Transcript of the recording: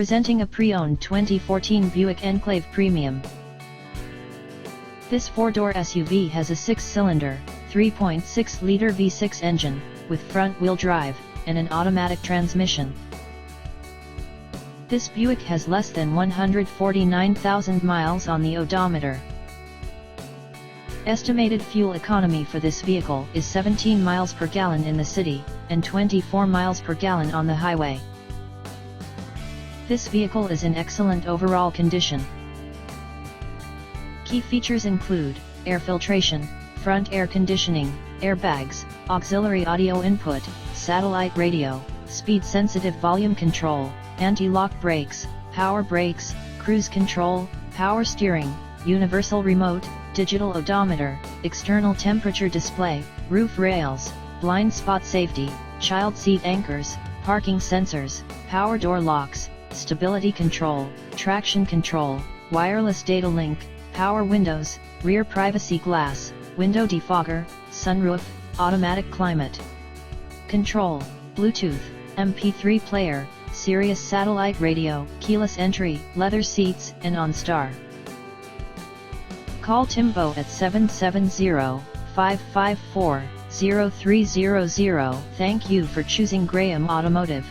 Presenting a pre-owned 2014 Buick Enclave Premium. This four-door SUV has a six-cylinder, 3.6-liter V6 engine, with front-wheel drive, and an automatic transmission. This Buick has less than 149,000 miles on the odometer. Estimated fuel economy for this vehicle is 17 miles per gallon in the city, and 24 miles per gallon on the highway. This vehicle is in excellent overall condition. Key features include air filtration, front air conditioning, airbags, auxiliary audio input, satellite radio, speed-sensitive volume control, anti-lock brakes, power brakes, cruise control, power steering, universal remote, digital odometer, external temperature display, roof rails, blind spot safety, child seat anchors, parking sensors, power door locks, stability control, traction control, wireless data link, power windows, rear privacy glass, window defogger, sunroof, automatic climate control, Bluetooth, MP3 player, Sirius satellite radio, keyless entry, leather seats, and OnStar. Call Timbo at 770-554-0300. Thank you for choosing Graham Automotive.